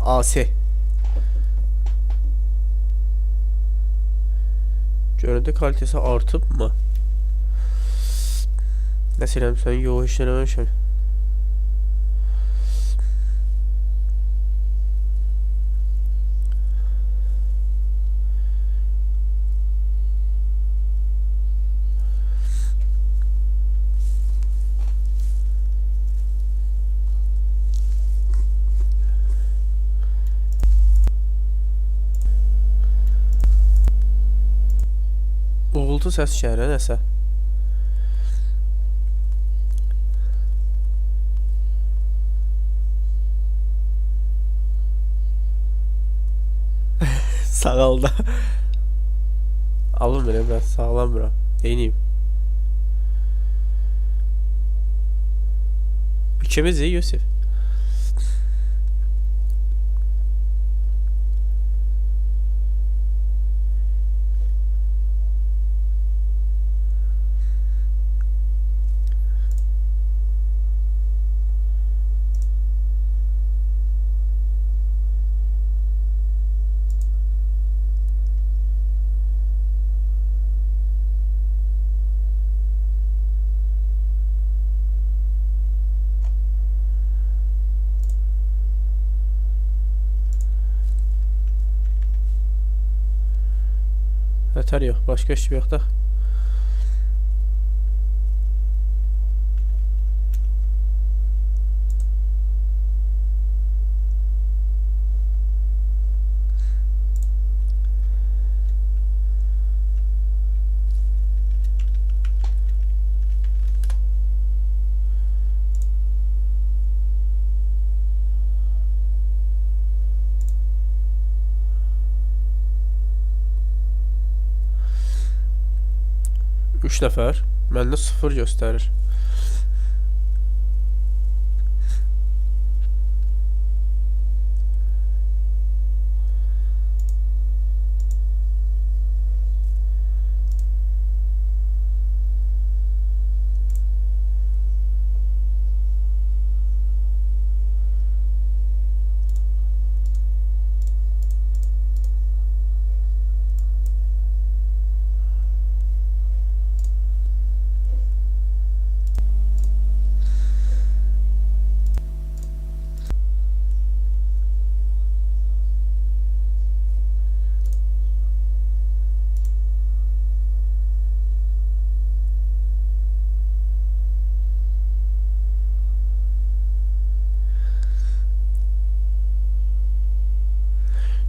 Asi. Görüntü kalitesi artıp mı? Mesela sen yoğun işlememişsin. Uğultu səs gəlir nəsə. Sağalda. Alın belə biraz sağlamıram. Neyniyim? İkimiz iyi Yusuf. Yeter yok. Başka iş yok da. Üç nəfər. Məndə 0 göstərir.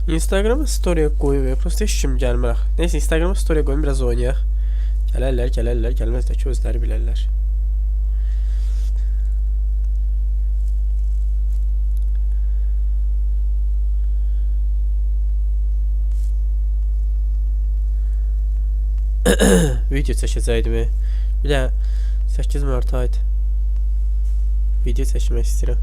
Instagram'a story'e koyuyor. Prosta heç kim gəlmir. Neyse Instagram'a story'e koyun biraz oynayaq. Gələrlər, gəlməz də ki özləri bilərlər. Video çəkəcəkdim. Bir də 8 Mart aydı. Video çəkmək istəyirəm.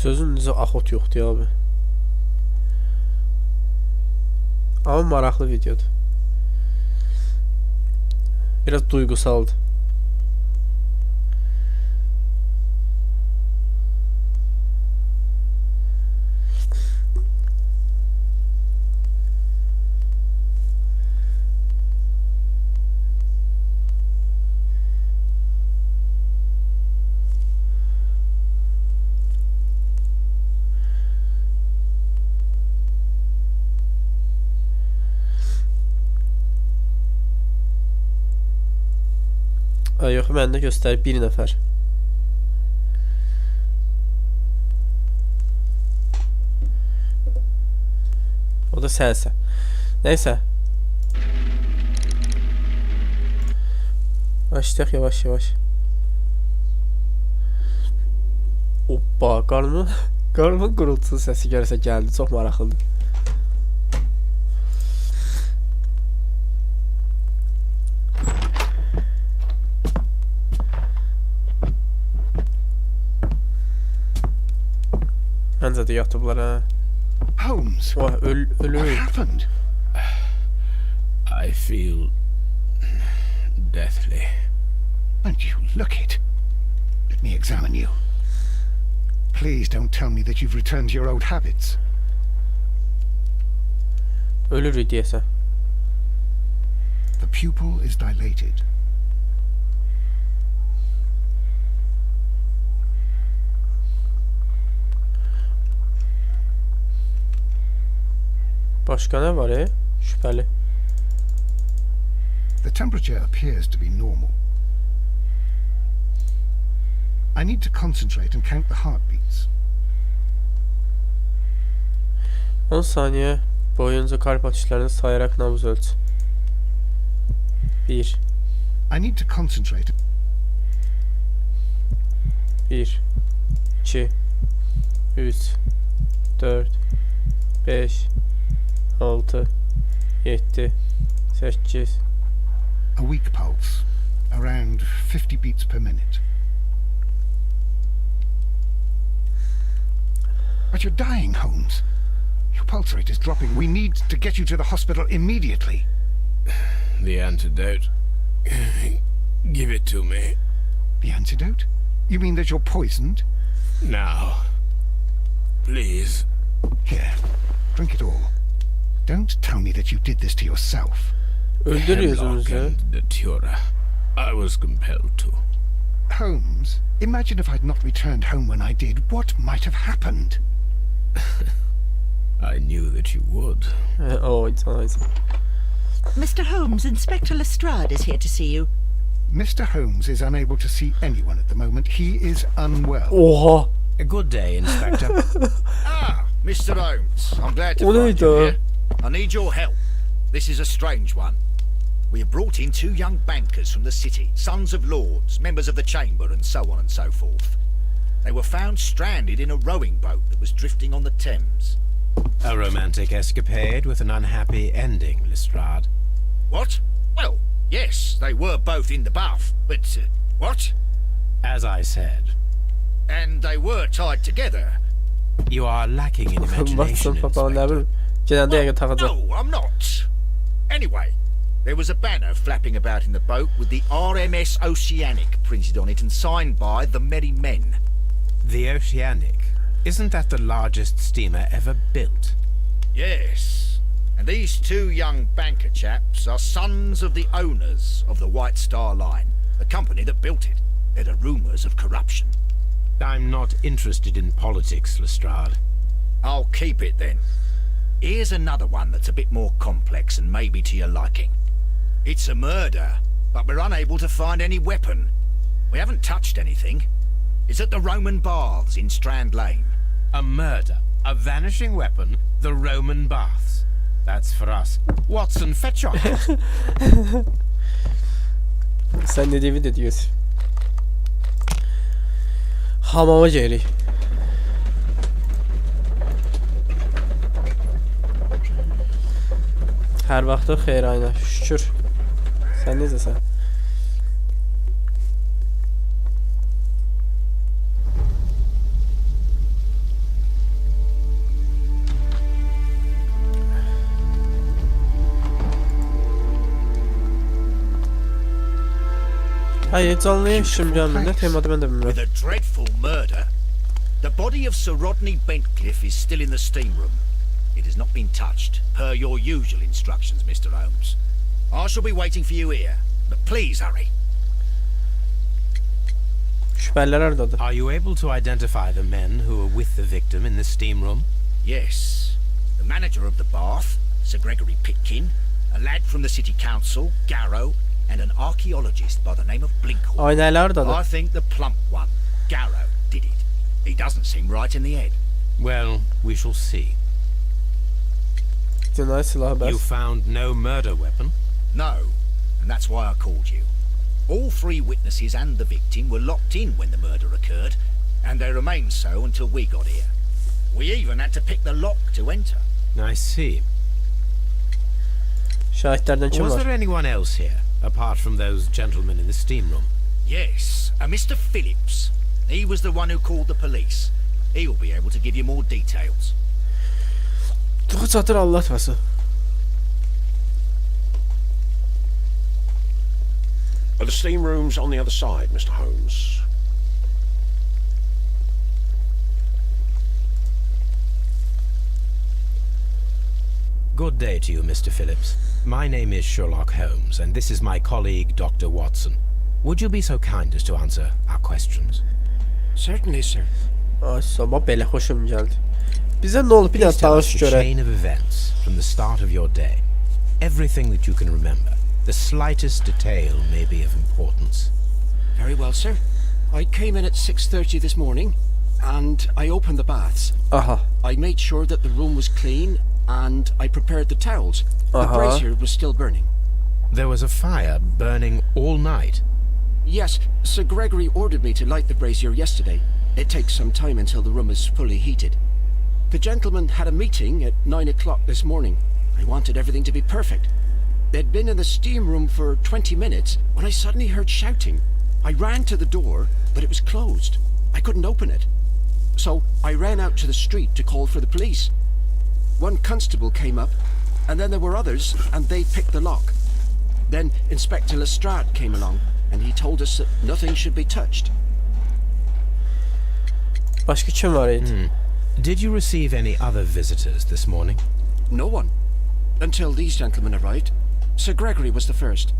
Sözün necə axot yoxdur abi. Ama maraqlı videodur. Biraz duygusaldı. Ay yox, məndə göstərib bir nəfər. O da sənsən. Neysə. Başlayaq yavaş yavaş. Hoppa, qarnımın gurultusu səsi görsə gəldi. Çox maraqlıdır. Məncə də yatıblar, hə. Holmes, Vay, what ölür. happened? I feel deathly. Don't you look it? Let me examine you. Please don't tell me that you've returned to your old habits. Ölürük deyəsən. The pupil is dilated. Başqa nə var, şübhəli. The temperature appears to be normal. I need to concentrate and count the heartbeats. 10 saniyə boyunca kalp atışlarını sayaraq nabız ölç. 1 I need to concentrate. 1 2 3 4 5 6 7 8 A weak pulse, around 50 beats per minute. But you're dying, Holmes. Your pulse rate is dropping. We need to get you to the hospital immediately. The antidote. Give it to me. The antidote? You mean that you're poisoned? Now. Please. Here, drink it all. Don't tell me that you did this to yourself. Öldür Hemlock yüzümüzü. and the Tura. I was compelled to. Holmes, imagine if I'd not returned home when I did. What might have happened? I knew that you would. Oh, it's nice. Mr. Holmes, Inspector Lestrade is here to see you. Mr. Holmes is unable to see anyone at the moment. He is unwell. Oha! A good day, Inspector. Ah, Mr. Holmes, I'm glad to O find neydi you o? here. I need your help. This is a strange one. We have brought in 2 young bankers from the city, sons of lords, members of the chamber, and so on and so forth. They were found stranded in a rowing boat that was drifting on the Thames. A romantic escapade with an unhappy ending, Lestrade. What? Well, yes, they were both in the bath, but what? As I said, And they were tied together. you are lacking in Batsın imagination, papağan, nə Inspector. bilim. Genelde yəqin takacaq. No, I'm not. Anyway, there was a banner flapping about in the boat with the RMS Oceanic printed on it and signed by the Merry Men. The Oceanic. Isn't that the largest steamer ever built? Yes. And these 2 young banker chaps are sons of the owners of the White Star Line, the company that built it. There are rumours of corruption. I'm not interested in politics, Lestrade. I'll keep it then. Here's another one that's a bit more complex and maybe to your liking. It's a murder, but we're unable to find any weapon. We haven't touched anything. It's at the Roman Baths in Strand Lane. A murder, a vanishing weapon, the Roman baths. That's for us. Watson, fetch your hat. Sen dediğimi de diyorsun. Hamama gelirik. Hər vaxtı xeyir ayna. Şükür. Sən necəsən? Hayır, canlıya işim gəlmir. Nə temada mən də bilmirəm. With a dreadful murder. The body of Sir Rodney Bentcliffe is still in the steam room. It has not been touched, per your usual instructions, Mr. Holmes. I shall be waiting for you here, but please hurry. Şübhəlilər hardadır? Are you able to identify the men who were with the victim in the steam room? Yes. The manager of the bath, Sir Gregory Pitkin, a lad from the city council, Garrow, and an archaeologist by the name of Blinkhorn. Aynayla hardadır? I think the plump one, Garrow, did it. He doesn't seem right in the head. Well, we shall see. Cinayət silahı bəs. You found no murder weapon? No, and that's why I called you. All 3 witnesses and the victim were locked in when the murder occurred, and they remained so until we got here. We even had to pick the lock to enter. I see. Şahitlerden kim Was var? there anyone else here, apart from those gentlemen in the steam room? Yes, a Mr. Phillips. He was the one who called the police. He'll be able to give you more details. Dur çatır anlatması. Are the steam rooms on the other side, Mr. Holmes? Good day to you, Mr. Phillips. My name is Sherlock Holmes, and this is my colleague, Dr. Watson. Would you be so kind as to answer our questions? Certainly, sir. Ay sabah belə xoşum gəldi. Bizə nə olub bir Please dənə tell us danış the görək. chain of events from the start of your day. Everything that you can remember. The slightest detail may be of importance. Very well, sir. I came in at 6:30 this morning, and I opened the baths. Aha. I made sure that the room was clean, and I prepared the towels. The brazier was still burning. There was a fire burning all night. Yes, Sir Gregory ordered me to light the brazier yesterday. It takes some time until the room is fully heated. The gentlemen had a meeting at 9 o'clock this morning. I wanted everything to be perfect. They'd been in the steam room for 20 minutes when I suddenly heard shouting. I ran to the door, but it was closed. I couldn't open it. So I ran out to the street to call for the police. One constable came up, and then there were others, and they picked the lock. Then Inspector Lestrade came along, and he told us that nothing should be touched. Başqa kim var idi? Did you receive any other visitors this morning? No one. Until these gentlemen arrived. Sir Gregory was the first.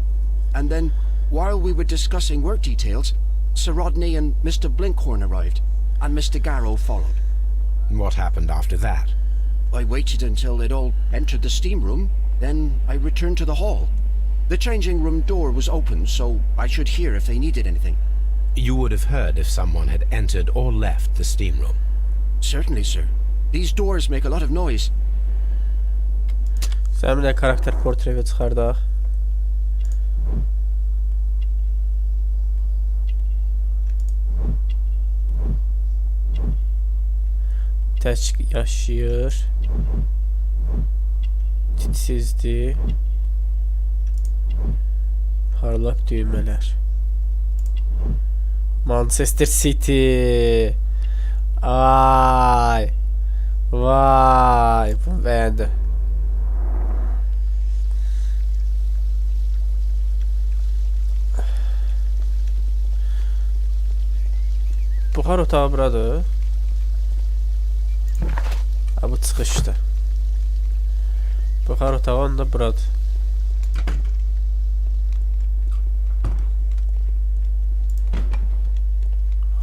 And then, while we were discussing work details, Sir Rodney and Mr. Blinkhorn arrived, and Mr. Garrow followed. What happened after that? I waited until they'd all entered the steam room, then I returned to the hall. The changing room door was open, so I should hear if they needed anything. You would have heard if someone had entered or left the steam room. Certainly, sir. These doors make a lot of noise. Sən bir də karakter portreti çıxardaq. Tək yaşayır. Titsizdir. Parlaq düymələr. Manchester City. Ay. Vay. Bu beğendim. Buxar otağı buradır. Ha, bu çıxışdır. Buxar otağı onda buradır.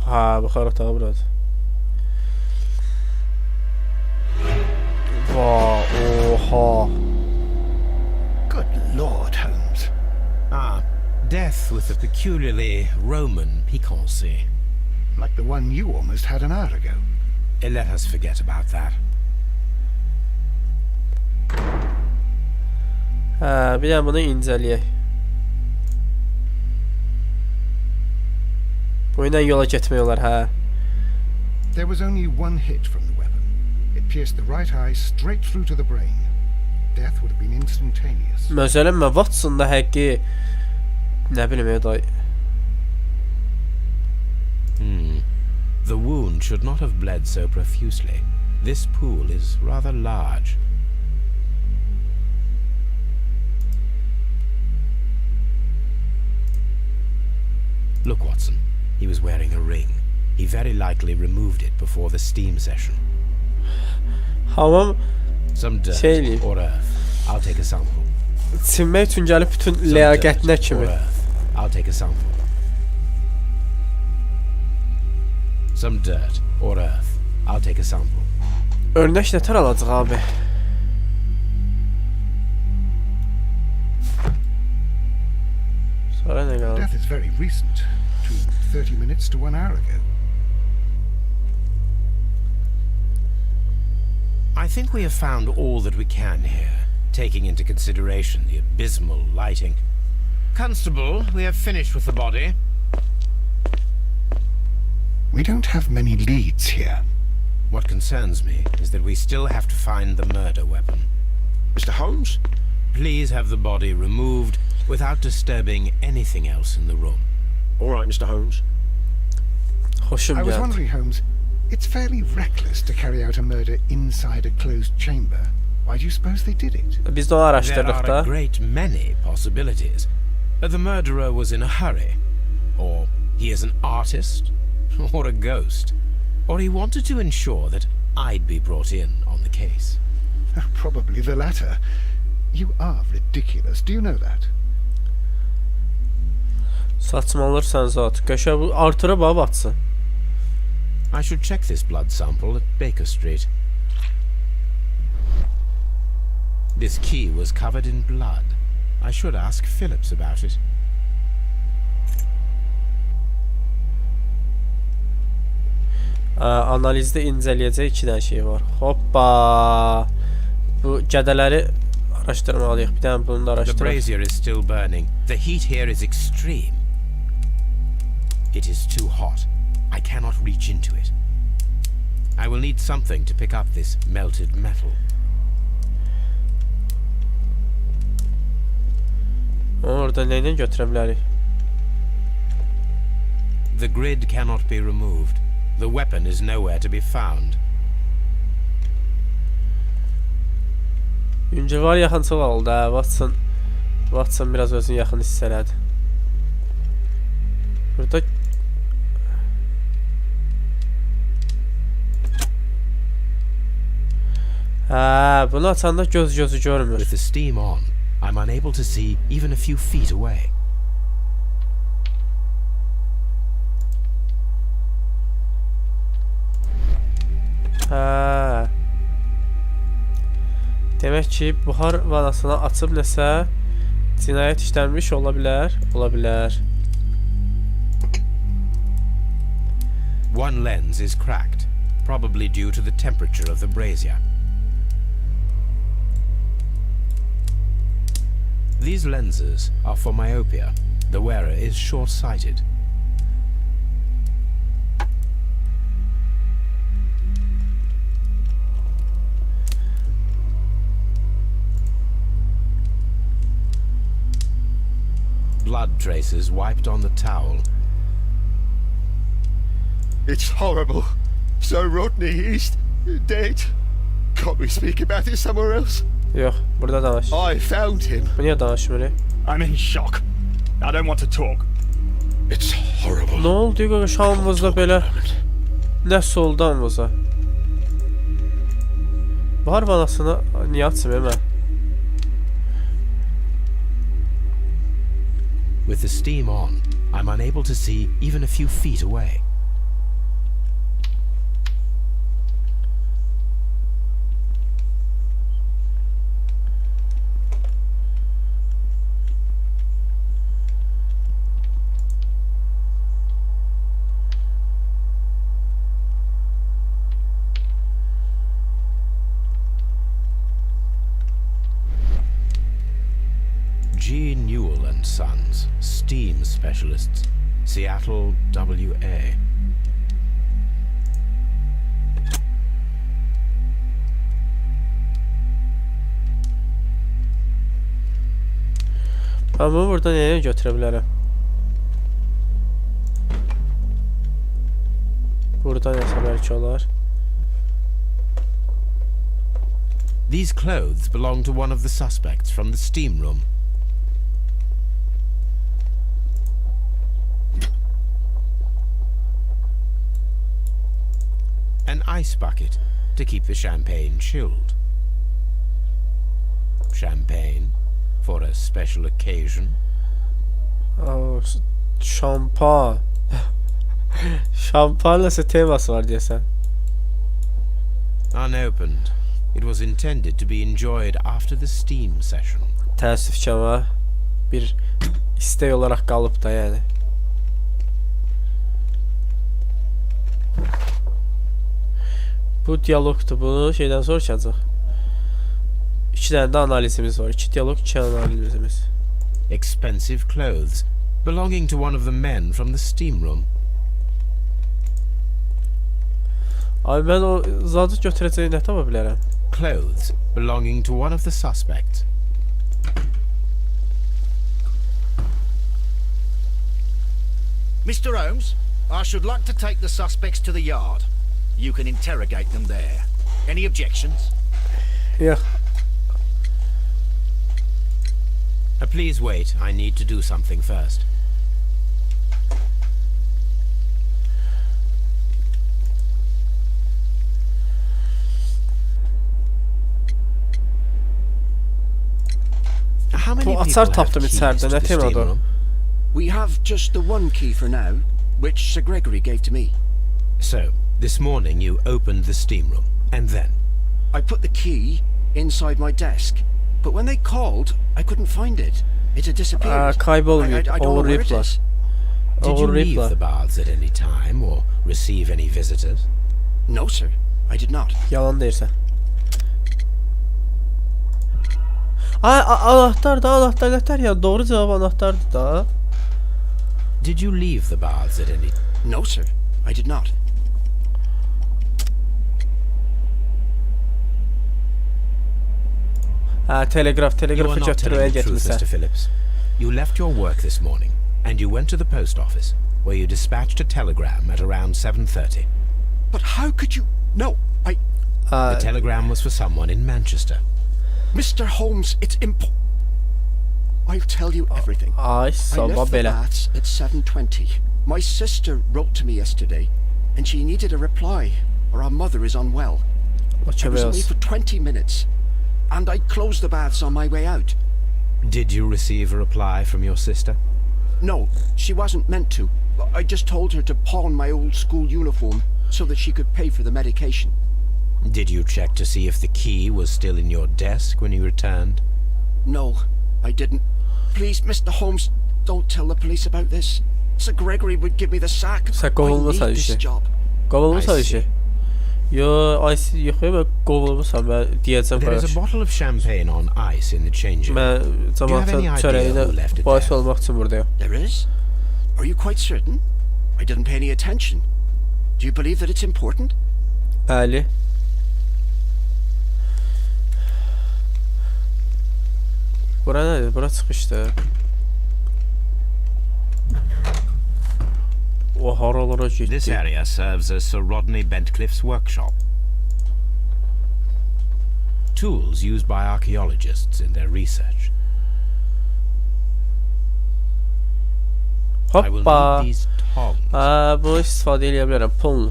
Ha, buxar otağı buradır. Vay, oha. Good Lord, Holmes. Ah, death with a peculiarly Roman piquancy. Like the one you almost had an hour ago. Let us forget about that. Ha, bir də bunu incələyək. Bu ilə yola getmək olar, hə. There was only one hit from the weapon. It pierced the right eye straight through to the brain. Death would have been instantaneous. Məsələn, Watson da həqqi nə bilim, day. The wound should not have bled so profusely. This pool is rather large. Look, Watson. He was wearing a ring. He very likely removed it before the steam session. Hamam Some dirt Şeyli. or earth. I'll take a sample. çinmək üçün gəlib bütün Some ləyaqətinə dirt or kimi. earth. I'll take a sample. Some dirt or earth. I'll take a sample. Örnək nətər alacaq abi? Sonra nə qalır? Death is very recent. Between 30 minutes to 1 hour ago. I think we have found all that we can here, taking into consideration the abysmal lighting. Constable, we have finished with the body. We don't have many leads here. What concerns me is that we still have to find the murder weapon. Mr. Holmes? Please have the body removed without disturbing anything else in the room. All right, Mr. Holmes. Hoşum I was geldi. wondering, Holmes, it's fairly reckless to carry out a murder inside a closed chamber. Why do you suppose they did it? Biz de onu There araştırdık are a da. great many possibilities. The murderer was in a hurry, or he is an artist, or a ghost, or he wanted to ensure that I'd be brought in on the case. Probably the latter. You are ridiculous. Do you know that? Saçmalırsan zat. Qəşə bu artırıb ab atsın. I should check this blood sample at Baker Street. This key was covered in blood. I should ask Phillips about it. Analizdə incələyəcək 2 dənə şey var. Hoppa. Bu gədələri araşdırmalıyıq. Bir dənə bunu da The araşdıraq. brazier is still burning. The heat here is extreme. It is too hot. I cannot reach into it. I will need something to pick up this melted metal. Orada nə ilə götürə bilərik? The grid cannot be removed. The weapon is nowhere to be found. Yüngül var yaxınçılıq oldu hə. Watson biraz özünü yaxın hiss elədi. Burada hə, bunu açanda gözü görmür. With the steam on, I'm unable to see even a few feet away. Hə. Demək ki, buhar vanasını açıb nəsə cinayət işlənmiş ola bilər. Ola bilər. One lens is cracked, probably due to the temperature of the brazier. These lenses are for myopia. The wearer is short-sighted. Blood traces wiped on the towel. It's horrible. So Rodney, he's dead. Can't we speak about it somewhere else? Yox, burada danış. I found him. Bu niyə danışmırıq? I'm in shock. I don't want to talk. It's horrible. Nə oldu qardaş hamımızda belə? Nəsə oldu hamımıza? Buhar vanasını niyə açım mən? With the steam on, I'm unable to see even a few feet away. G. Newell and Sons, steam specialists, Seattle, WA. Ben bunu burada nəyə götürə bilərəm? Burada nəsə bəlkə olar. These clothes belong to one of the suspects from the steam room. An ice bucket to keep the champagne chilled. Champagne for a special occasion. Oh, şampan. Şampan nəsə teması var deyəsən. Unopened. It was intended to be enjoyed after the steam session. Təəssüf ki ama bir istək olaraq qalıb da yəni. Bu diyalogdur, bunu şeydən soruşacaq. 2 dənə də analizimiz var. 2 diyalog, 2 analizimiz. Expensive clothes belonging to one of the men from the steam room. Ay mən o zadı götürəcəyi nə tapa bilərəm? Clothes belonging to one of the suspects. Mr. Holmes, I should like to take the suspects to the yard. You can interrogate them there. Any objections? Yox. Please wait. I need to do something first. How many Bu people açar have tapdım keys içəridə. to Nə the temadır? steam room? We have just the one key for now, which Sir Gregory gave to me. So, this morning you opened the steam room, and then? I put the key inside my desk, but when they called, I couldn't find it. It had disappeared. Kaybolmuyor. I don't know where it Oğurlayıblar. is. Did you leave Oğurlayıblar. the baths at any time, or receive any visitors? No, sir, I did not. Yalan deyirsən. Ay, anahtar da, anahtar nətər ya? Doğru cavab anahtardır da. Did you leave the baths at any... No, sir, I did not. Hə, telegraf You are götürməyə not telling the truth, getmisən. Mr. Phillips. You left your work this morning, and you went to the post office, where you dispatched a telegram at around 7:30. But how could you... No, The telegram was for someone in Manchester. Mr. Holmes, it's I'll tell you everything. Ay, I sabah left the belə. baths at 7:20. My sister wrote to me yesterday, and she needed a reply, or our mother is unwell. O I kömək was away olsun. for 20 minutes, and I closed the baths on my way out. Did you receive a reply from your sister? No, she wasn't meant to. I just told her to pawn my old school uniform so that she could pay for the medication. Did you check to see if the key was still in your desk when you returned? No, I didn't. Please, Mr. Holmes, don't tell the police about this. Sir Gregory would give me the sack. Sən I qovulmusan need this işi. job. Qovulmusan I see. işi. Yo, yox, mən qovulmusan. Mən deyəcəm There is qardaş. a bottle of champagne on ice in the changing room. Mən Do you have cəmaatın any idea çörəyinə who left it bahis there? olmaq üçün buradayım. There is? Are you quite certain? I didn't pay any attention. Do you believe that it's important? Bəli. Bura nədir? Bura çıxışdır. O haralara This getdi. area serves as Sir Rodney Bentcliffe's workshop. Tools used by archaeologists in their research. I will Hoppa. need these tongs. Bunu istifadə edə bilərəm. Pul.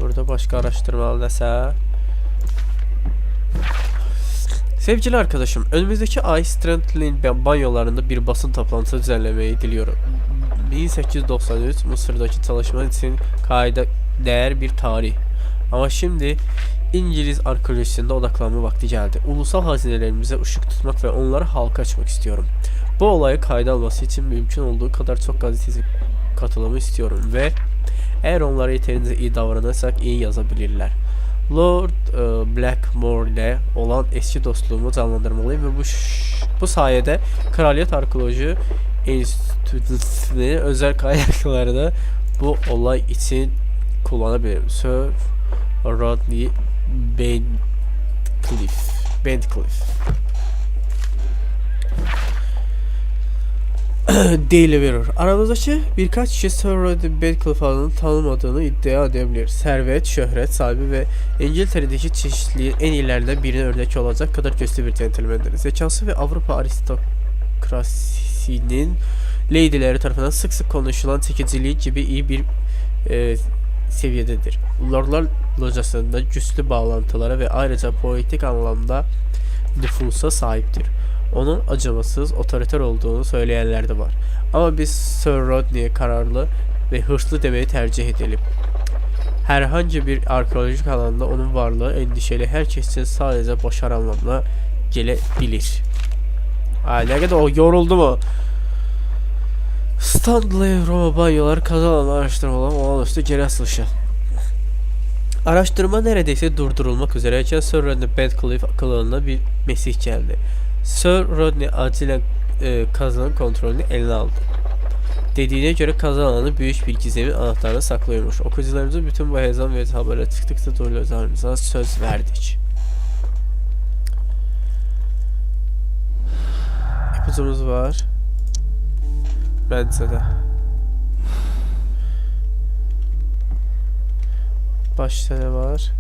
Burada başqa araşdırmalı nəsə. Sevgili arkadaşım, önümüzdeki ay Strandlin banyolarında bir basın toplantısı düzenlemeyi diliyorum. 1893 Mısır'daki çalışma için kayda değer bir tarih. Ama şimdi İngiliz arkeolojisinde odaklanma vakti geldi. Ulusal hazinelerimize ışık tutmak ve onları halka açmak istiyorum. Bu olayı kayda alması için mümkün olduğu kadar çok gazeteci katılımı istiyorum ve eğer onlara yeterince iyi davranırsak iyi yazabilirler. Lord Blackmore ile olan eski dostluğumu canlandırmalıyım ve bu sayede Kraliyet Arkeoloji Enstitüsü'nün özel kaynaklarını bu olay için kullanabilirim. Sir Rodney Bentcliffe. Daily Mirror. Aramızdaki birkaç kişi Sir Rodney Bentcliffe adını tanımadığını iddia edebilir. Servet, şöhret sahibi ve İngiltere'deki çeşitliliğin en iyilerinden birine örnek olacak kadar güçlü bir centilmendir. Zekası ve Avrupa aristokrasisinin lady'leri tarafından sık sık konuşulan çekiciliği gibi iyi bir seviyededir. Lordlar locasında güçlü bağlantılara ve ayrıca politik anlamda nüfusa sahiptir. Onun acımasız, otoriter olduğunu söyleyenler de var. Ama biz Sir Rodney'e kararlı ve hırslı demeyi tercih edelim. Herhangi bir arkeolojik alanda onun varlığı endişeli herkes için sadece başarı anlamına gelebilir. Ne kadar o yoruldu mu? Stanley Roma banyoları kazanan araştırmalar olağanüstü geri asılışı. Araştırma neredeyse durdurulmak üzereyken Sir Rodney Bentcliffe akıllarına bir mesih geldi. Sir Rodney acilen kazanın kontrolünü eline aldı. Dediğine göre kaza alanı büyük bir gizemin anahtarını saklıyormuş. Okuyucularımıza bütün bu heyecan ve haberleri tıktıkça duyularımıza söz verdik. İpucumuz var. Bence de. Başta ne var?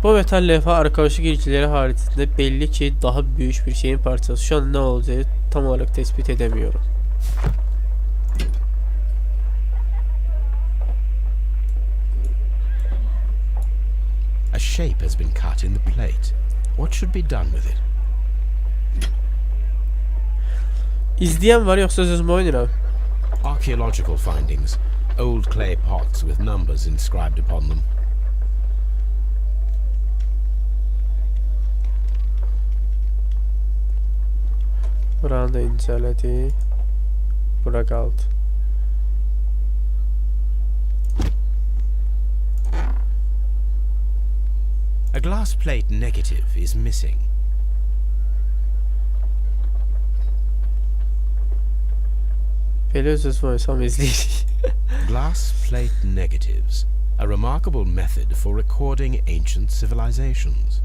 Bu metal levha arkeolojik ilgileri haricinde belli ki daha büyük bir şeyin parçası. Şu an ne olacağı tam olarak tespit edemiyorum. A shape has been cut in the plate. What should be done with it? İzleyen var yoksa sözümü oynayın. Archaeological findings. Old clay pots with numbers inscribed upon them. Buranı da inceledi. Bura kaldı. A glass plate negative is missing. Böyle sözümü oynasam izleyirik. Glass plate negatives. A remarkable method for recording ancient civilizations.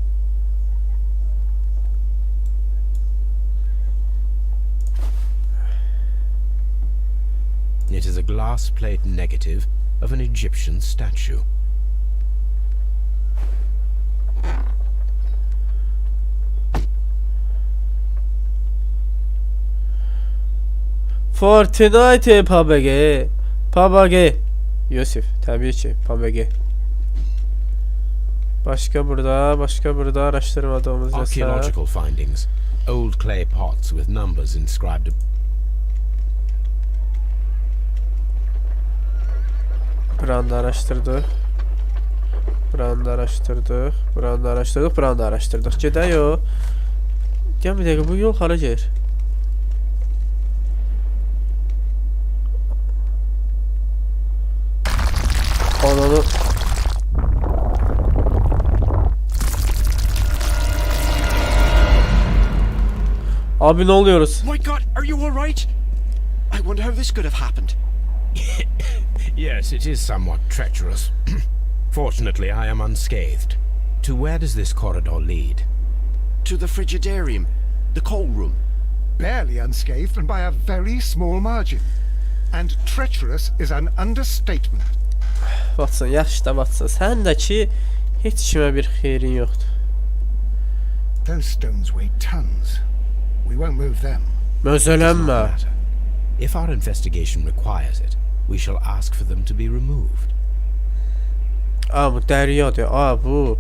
It is a glass plate negative of an Egyptian statue. Fortnite PUBG. PUBG. Yusuf tabii ki PUBG. Başka burada araştırmadığımız Archaeological findings. Old clay pots with numbers inscribed. Buranı da araştırdık. Buranı da araştırdık. Gedək o. Gel bir dakika, bu yol hara gelir? Ananı. Abi ne oluyoruz? My God, are you all right? I wonder how this could have happened. Yes, it is somewhat treacherous. Fortunately, I am unscathed. To where does this corridor lead? To the frigidarium, the coal room. Barely unscathed and by a very small margin. And treacherous is an understatement. Watson, yaxşı da Watson. Sən də ki heç kimə bir xeyrin yoxdur. Those stones weigh tons. We won't move them. Mözələnmə. If our investigation requires it, we shall ask for them to be removed. Bu dəryadır. Bu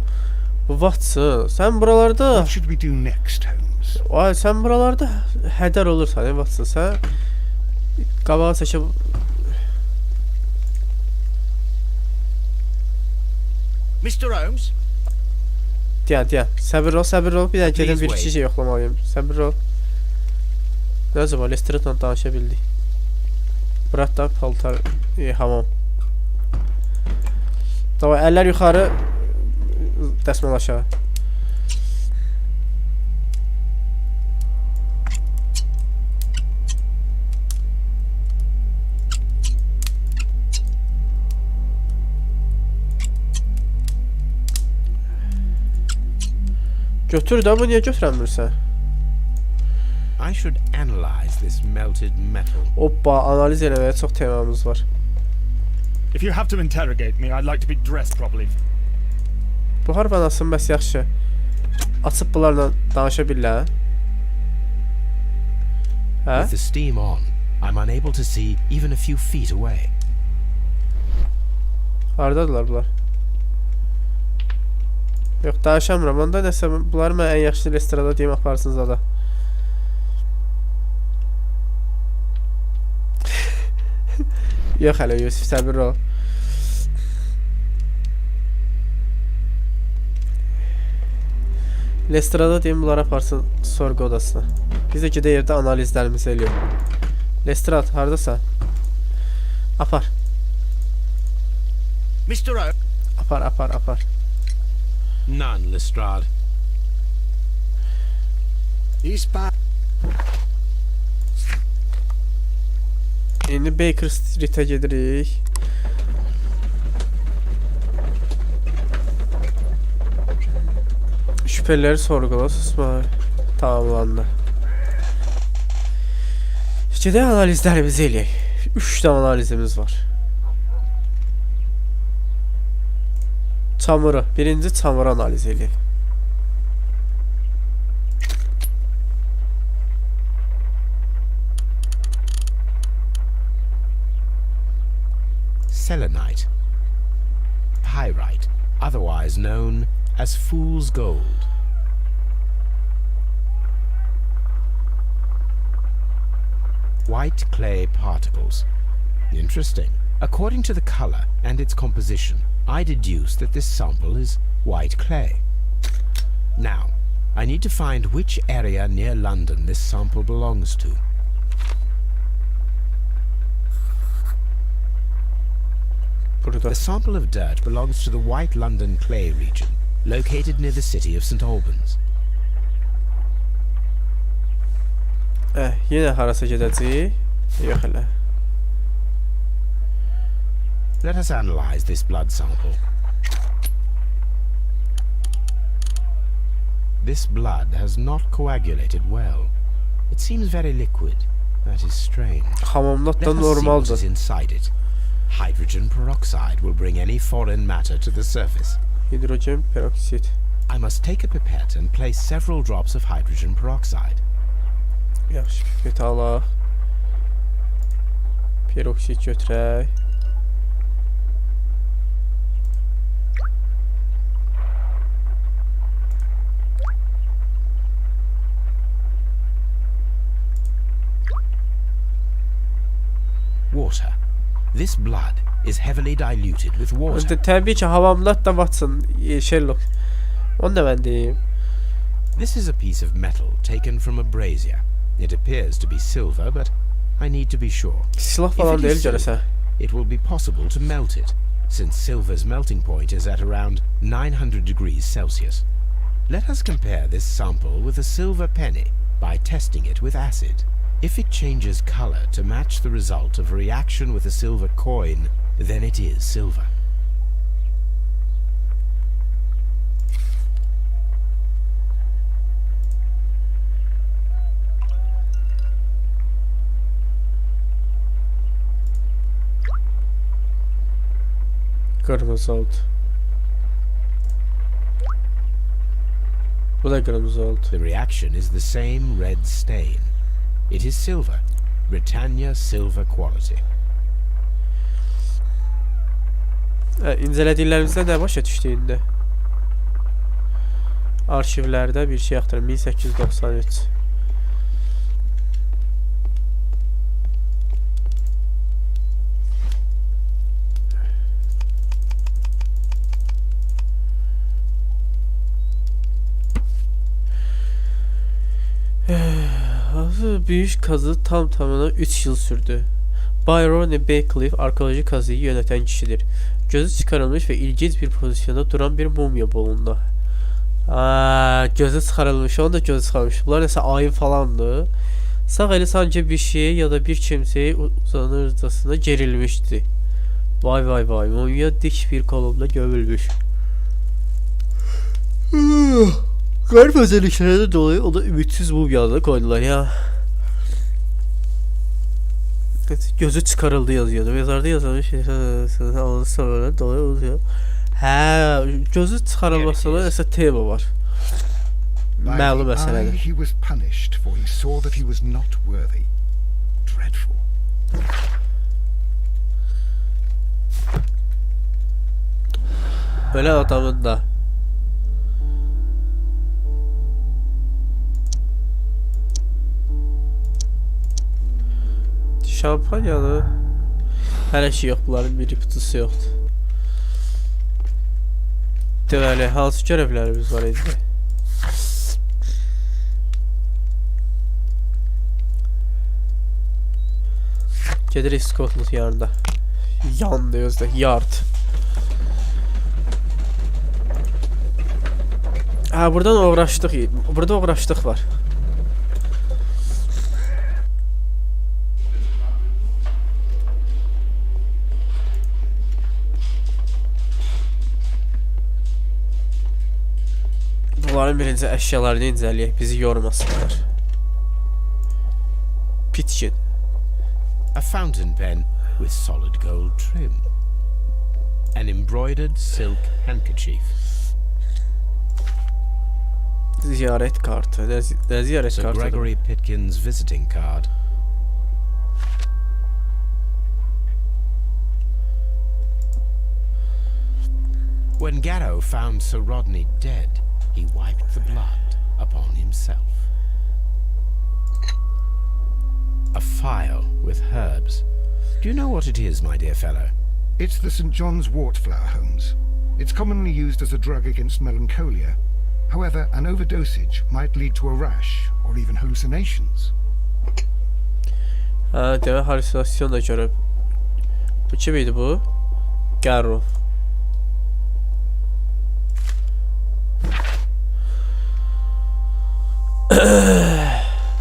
Watson. Sən buralarda... What should we do next, Holmes? Sən buralarda hədər olursan, Watson. Sən qabağa çəkib... Mr. Holmes? Deyən. Səbir ol. Bir dənə gedən bir iki şey yoxlamalıyım. Səbir ol. Nə zaman Lester'la danışa bildik. Bırak da paltar hamam. Tamam, eller yukarı, dəsmal aşağı. Götür da, bu niyə götürəmirsən? I should analyze this melted metal. Hoppa, analiz eləməyə çox temamız var. If you have to interrogate me, I'd like to be dressed properly. Bu harf anasın bəs yaxşı. Açıb bunlarla danışa bilirlər. Hə? With the steam on, I'm unable to see even a few feet away. Hardadılar bunlar? Yox, danışamıram. Onda nəsə bunları mən ən yaxşı restoranda deyim, aparsınız da. Yox hələ Yusuf, səbir ol. Lestrada deyim, bunları aparsın sorgu odasına. Biz də gedə yerdə analizlərimizi eləyək. Lestrad, haradasan? Apar. Mr. O. Apar. None, Lestrade. He's back. İndi Baker Street'e gedirik. Şüphelileri sorgula, susma. Tamamlandı. Gedək analizlərimizi eləyək. 3 tane analizimiz var. Çamuru. Birinci çamuru analiz eləyək. Selenite. Pyrite, otherwise known as fool's gold. White clay particles. Interesting. According to the color and its composition, I deduce that this sample is white clay. Now, I need to find which area near London this sample belongs to. The sample of dirt belongs to the White London clay region, located near the city of St. Albans. Yenə harasa gedəcəyik. Yox elə. Let us analyze this blood sample. This blood has not coagulated well. It seems very liquid. That is strange. Hamamlat da Let us see what normaldır. is inside it. Hydrogen peroxide will bring any foreign matter to the surface. Hidrojen peroksit. I must take a pipette and place several drops of hydrogen peroxide. Yaxşı, pipet alaq. Peroksit götürək. Water. This blood is heavily diluted with water. Təbii ki, havamlat da Watson, Sherlock. Onu da mən deyim. This is a piece of metal taken from a brazier. It appears to be silver, but I need to be sure. Silah If falan it deyil is görəsən. silver, it will be possible to melt it, since silver's melting point is at around 900 degrees Celsius. Let us compare this sample with a silver penny by testing it with acid. If it changes color to match the result of a reaction with a silver coin, then it is silver. Kırmızı oldu. Bu da kırmızı oldu. The reaction is the same red stain. It is silver. Britannia silver quality. İncelədiklərimizdə nə başa düşdüyündə? Arşivlərdə bir şey axtarım. 1893. Büyük kazı tam tamına 3 yıl sürdü. Byron Baycliffe arkeoloji kazıyı yöneten kişidir. Gözü çıkarılmış ve ilginç bir pozisyonda duran bir mumya bulundu. Gözü çıkarılmış, onun da gözü çıkarılmış. Bunlar nəsə ayı falandı. Sağ eli sanki bir şey ya da bir kimseye uzanırcasına gerilmişti. Vay vay vay, mumya dik bir kolumda gömülmüş. Garip özelliklerine dolayı onu ümitsiz mumyada koydular ya. Gözü çıkarıldı yazıyordu. Mezarda yazılmış şeyler sonra dolayı oluyor. Gözü çıkarılmasına nəsə tema var. Məlum By the eye, məsələdir. he was punished, for he saw that he was not worthy. Dreadful. Ölen adamın da. Şampanyalı. Hələ şey yox, bunların bir qutusu yoxdur. Deməli, hansı görevlərimiz var idi? Gedirik Scotland Yard'a. Yan diyoruz da, Yard. Buradan uğraşdıq. Burada uğraşdıq var. Bunların birinci əşyalarını incələyək, bizi yormasınlar. Pitkin. A fountain pen with solid gold trim. An embroidered silk handkerchief. Ziyarət kartı. Nə ziyarət Sir kartıdır? Gregory Pitkin's visiting card. When Garrow found Sir Rodney dead, he wiped the blood upon himself. A phial with herbs. Do you know what it is, my dear fellow? It's the St. John's wort flower, Holmes. It's commonly used as a drug against melancholia. However, an overdosage might lead to a rash or even hallucinations. Ha, demək halüsinasyon da görüb. Bu kim idi bu? Garrow.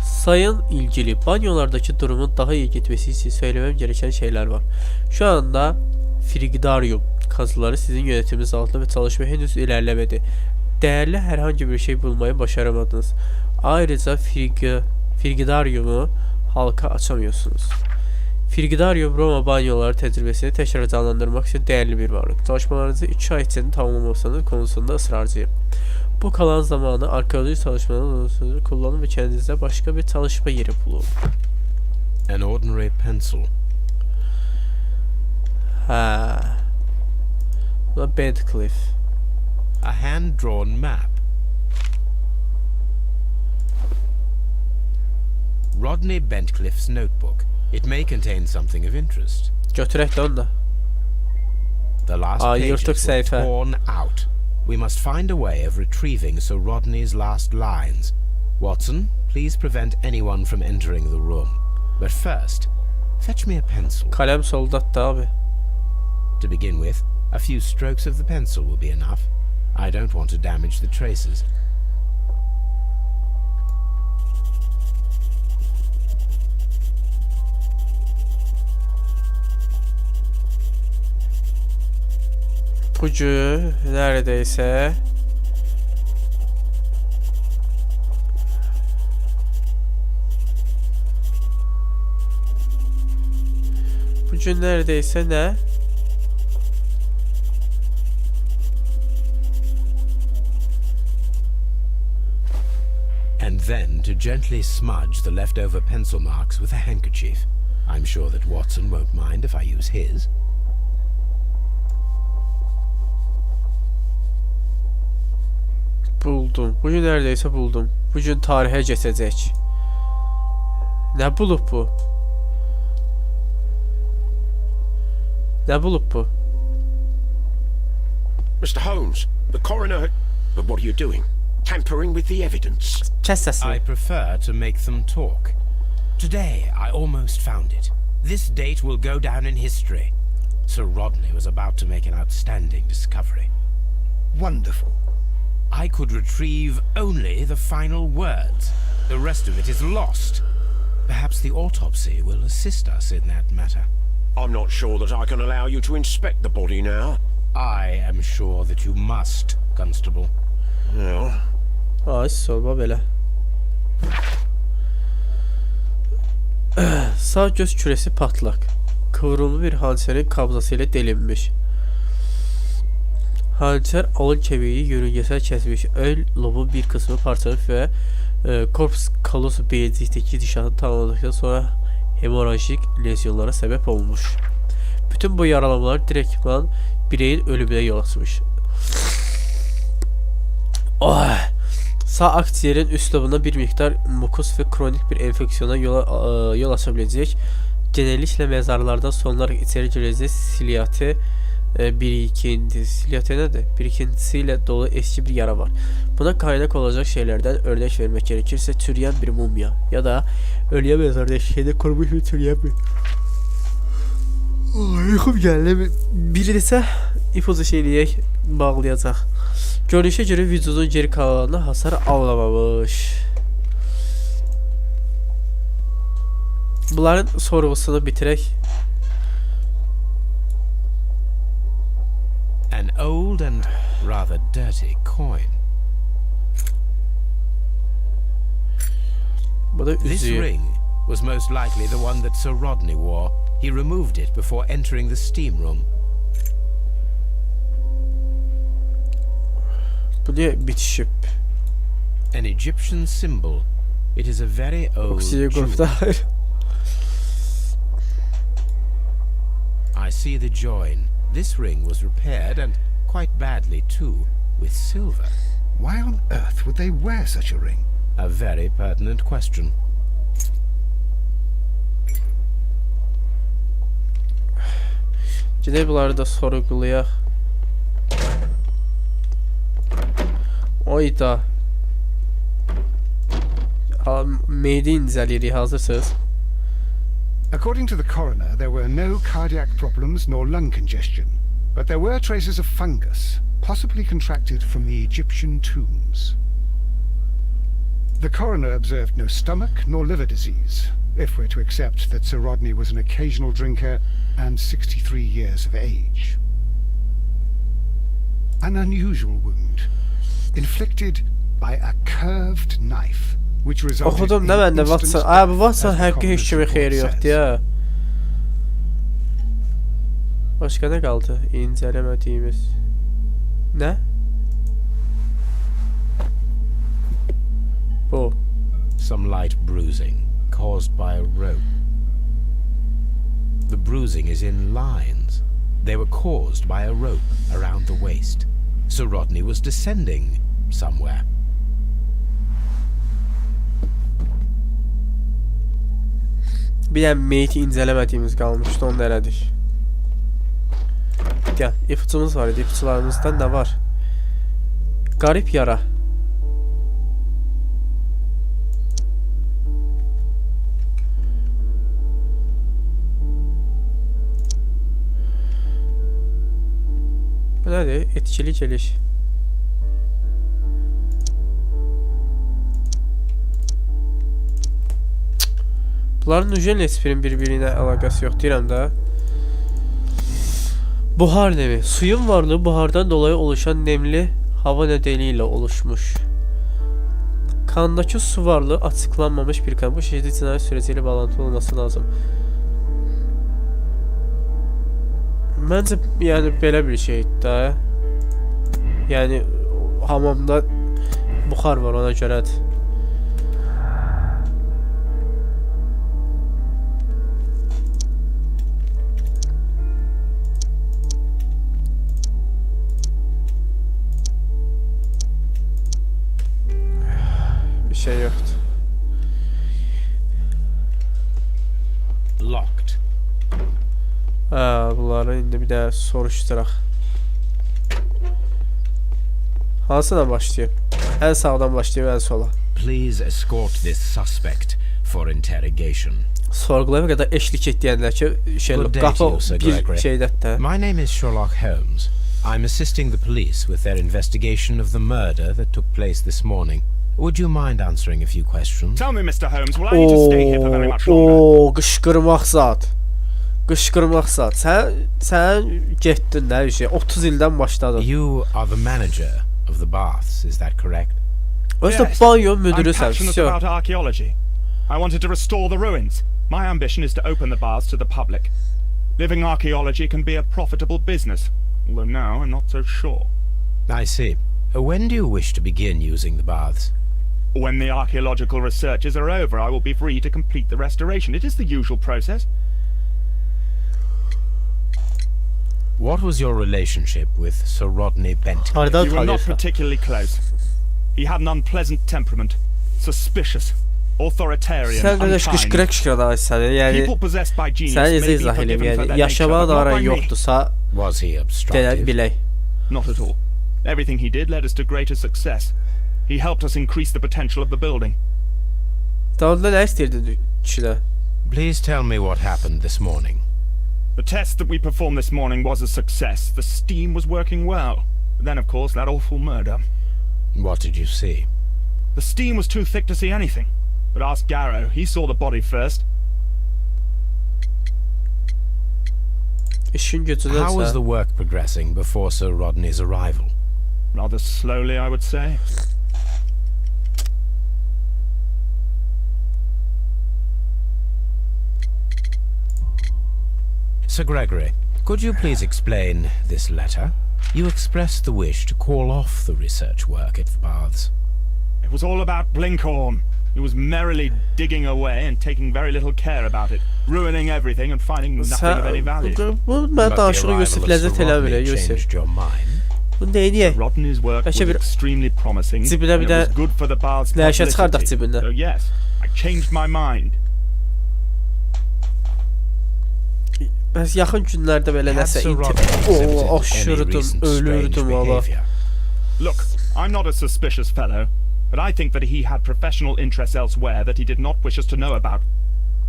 Sayın ilgili banyolardaki durumun daha iyi gitmesi için söylemem gereken şeyler var. Şu anda Frigidarium kazıları sizin yönetiminiz altında ve çalışma henüz ilerlemedi. Değerli herhangi bir şey bulmayı başaramadınız. Ayrıca Frigidarium'u halka açamıyorsunuz. Frigidarium Roma banyoları tecrübesini tekrar canlandırmak için değerli bir varlık. Çalışmalarınızı 3 ay içinde tamamlamasının konusunda ısrarcıyım. Bu kalan zamanı arkeolojik çalışmalarınızı kullanın ve kendinize başka bir çalışma yeri bulun. An ordinary pencil. Ha. Bu da Bedcliffe. A hand-drawn map. Rodney Bentcliffe's notebook. It may contain something of interest. Götürək də onu da. The last yırtık pages were səhifə. torn out. We must find a way of retrieving Sir Rodney's last lines. Watson, please prevent anyone from entering the room. But first, fetch me a pencil. Kaləm soldatdı abi. To begin with, a few strokes of the pencil will be enough. I don't want to damage the traces. İpucu neredeyse. İpucu neredeyse ne? And then to gently smudge the leftover pencil marks with a handkerchief. I'm sure that Watson won't mind if I use his. Buldum. Bugün neredeyse buldum. Bugün tarihe geçecek. Ne bulup bu? Ne bulup bu? Mr. Holmes, the coroner... But what are you doing? Tampering with the evidence? Kes sesini. I prefer to make them talk. Today, I almost found it. This date will go down in history. Sir Rodney was about to make an outstanding discovery. Wonderful. I could retrieve only the final words. The rest of it is lost. Perhaps the autopsy will assist us in that matter. I'm not sure that I can allow you to inspect the body now. I am sure that you must, Constable. Well, Ay sorma belə. Sağ göz küresi patlak. Kıvrımlı bir hançerin kabzası ile delinmiş. Hançer alın kemiği yörüngesel kesmiş. Ön lobun bir kısmı parçalanıp ve korpus callosum beyincikteki gidişatını tamamladıktan sonra hemorajik lezyonlara sebep olmuş. Bütün bu yaralamalar direktman bireyin ölümüne yol açmış. Oh. Sağ akciğerin üst lobunda bir miktar mukus ve kronik bir enfeksiyona yol açabilecek. Genellikle mezarlardan son olarak içeri girecek siliyate birikintisiyle dolu eski bir yara var. Buna kaynak olacak şeylerden örnek vermek gerekirse çürüyen bir mumya ya da ölüye mezarda eşeğinde kurumuş bir çürüyen bir... Uykum geldi. Biri ise ipucu şeyliğe bağlayacak. Görünüşe göre vücudun geri kalanına hasar alamamış. Bunların sorgusunu bitirək. An old and rather dirty coin. Bu da This üzüyor. ring was most likely the one that Sir Rodney wore. He removed it before entering the steam room. Bu niye bitişip? An Egyptian symbol. It is a very old Oksijen jewel. grupta. I see the join. This ring was repaired, and quite badly too, with silver. Why on earth would they wear such a ring? A very pertinent question. Gedək bunları da sorgulayaq. Oyda. Meydi incəliyirik, hazırsınız? According to the coroner, there were no cardiac problems nor lung congestion, but there were traces of fungus, possibly contracted from the Egyptian tombs. The coroner observed no stomach nor liver disease, if we're to accept that Sir Rodney was an occasional drinker and 63 years of age. An unusual wound, inflicted by a curved knife, which resulted Oxudum in da məndə instant Watson. death, Ay bu Watson as the həqiqi heç coroner's kimi report xeyri yoxdur says. ya. Başqa nə qaldı? İncələmədiyimiz. Nə? Bu. Some light bruising caused by a rope. The bruising is in lines. They were caused by a rope around the waist. Sir Rodney was descending somewhere. Bir dənə meyti incələmədiyimiz qalmışdı, onu da elədik. Gəl, ipucumuz var idi, ipucularımızda nə var? Qarib yara. Bu nədir? Etkili geliş. Bunların Nüjen Espir'in birbirine alakası yok deyirəm də. Buhar nemi. Suyun varlığı buhardan dolayı oluşan nemli hava nedeniyle oluşmuş. Kandaki su varlığı açıklanmamış bir kan. Bu şekilde cinayet süreciyle bağlantılı olması lazım. Bence yani belə bir şeydir də. Yani hamamda buhar var, ona görədir. Bir şey yoktu. Locked. Bunları indi bir də soruşturaq. Hansından başlayayım? En sağdan başlayayım, en sola. Please escort this suspect for interrogation. Sorgulaya kadar eşlik etdiyenler ki, Sherlock, Good day qapı to you, Sir bir Gregory. şeydə də. My name is Sherlock Holmes. I'm assisting the police with their investigation of the murder that took place this morning. Would you mind answering a few questions? Tell me, Mr. Holmes, will I need to stay here for very much longer? Oo, qışqırmaq zat. Qışqırmaq zat. Sən getdin də şey. 30 ildən başladın. You are the manager of the baths, is that correct? Özdə Yes, banyo I'm müdürüsən. passionate about archaeology. I wanted to restore the ruins. My ambition is to open the baths to the public. Living archaeology can be a profitable business, although now I'm not so sure. I see. When do you wish to begin using the baths? When the archaeological researches are over, I will be free to complete the restoration. It is the usual process. What was your relationship with Sir Rodney Bent? Hardan We were not tanıyırsan? particularly close. He had an unpleasant temperament, suspicious, authoritarian, Sən qədər unkind. qışqıra danışsan, yəni People possessed by genius sən may izah be izah eləyim, forgiven for yəni their yaşamağa nature, da but aran not by me. yoxdursa, Was he deyə obstructive? bilək. Not at all. Everything he did led us to greater success. He helped us increase the potential of the building. Davulda nə istəyirdin kişidə? Please tell me what happened this morning. The test that we performed this morning was a success. The steam was working well. But then, of course, that awful murder. What did you see? The steam was too thick to see anything. But ask Garrow. He saw the body first. İşin How was gücüdənsə. the work progressing before Sir Rodney's arrival? Rather slowly, I would say. Sir Gregory, could you please explain this letter? You expressed the wish to call off the research work at the baths. It was all about Blinkhorn. He was merrily digging away and taking very little care about it, ruining everything and finding nothing of any value. Bu mən danışığı Yusuf ləzzət eləmir, Yusuf. Changed your mind. Bu neydi? Rodney's work was Bəlkə bir extremely promising, and cibinə bir it də was good for the bath's nəşə çıxardıq publicity. cibindən. So yes, I changed my mind. Bəs yaxın günlərdə belə Had nəsə Sir Rodney exhibited any aşırdım, recent strange ölürdüm valla. behavior? Look, I'm not a suspicious fellow, but I think that he had professional interests elsewhere that he did not wish us to know about.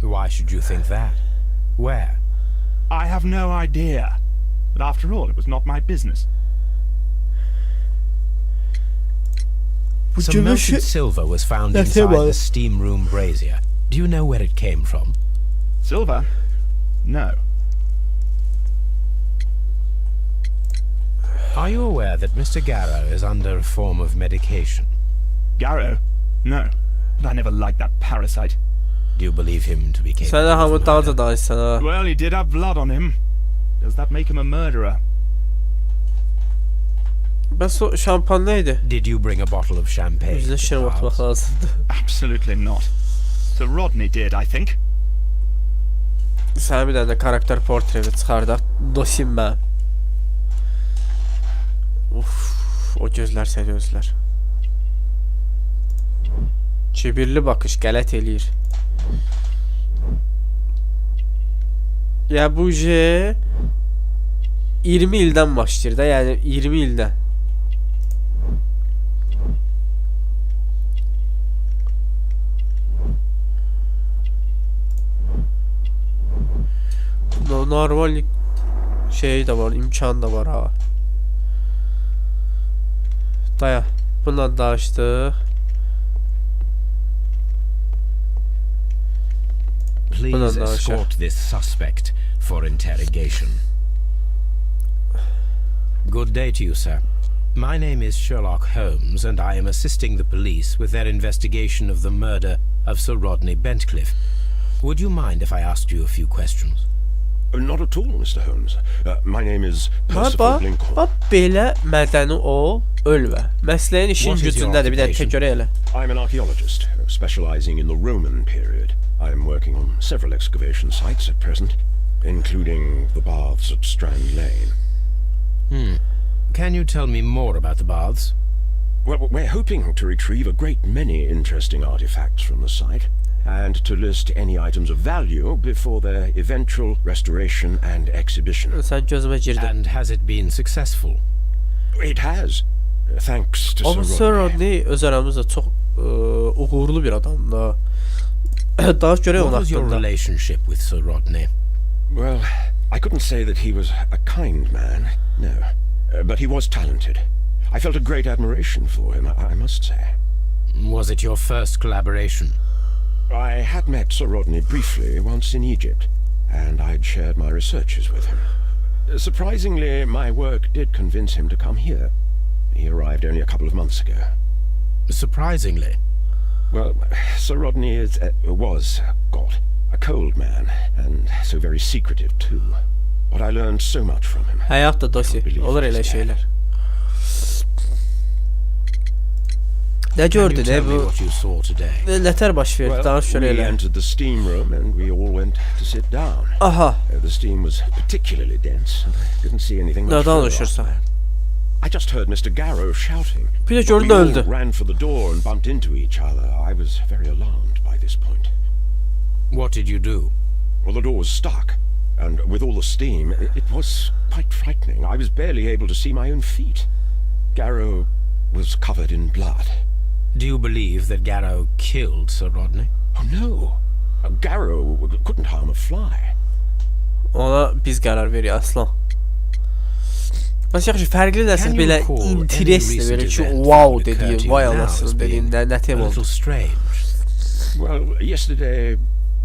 Why should you think that? Where? I have no idea. But after all, it was not my business. Bu Some melted gümüşü silver was found That's inside it, the steam room brazier. Do you know where it came from? Silver? No. Are you aware that Mr. Garrow is under a form of medication? Garrow? No. But I never liked that parasite. Do you believe him to be capable Sənə of hamı murder? dalca danışsan ha. Well, he did have blood on him. Does that make him a murderer? Bəs o şampan neydi? Did you bring a bottle of champagne? Üzünə to şirin the atmaq baths? lazımdı. Absolutely not. Sir Rodney did, I think. Sənə bir dənə karakter portreti çıxardaq. Dosim mən. Uf, o gözlər səni özlər. Kibirli bakış qələt eləyir. Ya bu 20 ildən başlayır da, yəni 20 ildən. Normal şey de var, imkan da var ha. Daya, bundan da açtık. Please escort this suspect for interrogation. Good day to you, sir. My name is Sherlock Holmes, and I am assisting the police with their investigation of the murder of Sir Rodney Bentcliffe. Would you mind if I asked you a few questions? Not at all, Mr. Holmes. My name is Percival Blinkhorn. Bax belə mədəni o ölmə. Məsləyin işin What is your gücündədir, bir dənə occupation? tək görə elə. I'm an archaeologist, specializing in the Roman period. I'm working on several excavation sites at present, including the baths at Strand Lane. Can you tell me more about the baths? Well, we're hoping to retrieve a great many interesting artifacts from the site, and to list any items of value before their eventual restoration and exhibition. Sən gözümə girdin. And has it been successful? It has, thanks to Amma Sir Sir Rodney. Rodney öz aramızda çox uğurlu bir adamdır da. Daha görək onun What was your haqqında. relationship with Sir Rodney? Well, I couldn't say that he was a kind man, no. But he was talented. I felt a great admiration for him, I must say. Was it your first collaboration? I had met Sir Rodney briefly once in Egypt, and I'd shared my researches with him. Surprisingly, my work did convince him to come here. He arrived only a couple of months ago. Surprisingly. Well, Sir Rodney was a cold man, and so very secretive too. But I learned so much from him. Həyat da dosi. Olur elə şeylər. Nə Can you gördün tell me bu? what you saw today? Nətər baş verdi? Well, Danış we görək elə. entered the steam room and we all went to sit down. Aha. The steam was particularly dense, and I couldn't see anything much Nə further danışırsan? after that. I just heard Mr. Garrow shouting. Bir də But gördün we all öldü. ran for the door and bumped into each other. I was very alarmed by this point. What did you do? Well, the door was stuck, and with all the steam, it was quite frightening. I was barely able to see my own feet. Garrow was covered in blood. Do you believe that Garrow killed Sir Rodney? Oh, no. Garrow couldn't harm a fly. Ona biz qərar veririk aslan. Bəs yaxşı, fərqli nəsə Can you belə recall any interesli, recent belə ki, event wow that occurred dediyin, to you vay now anasını as dediyin, being nə a tem oldu? little strange? Well, yesterday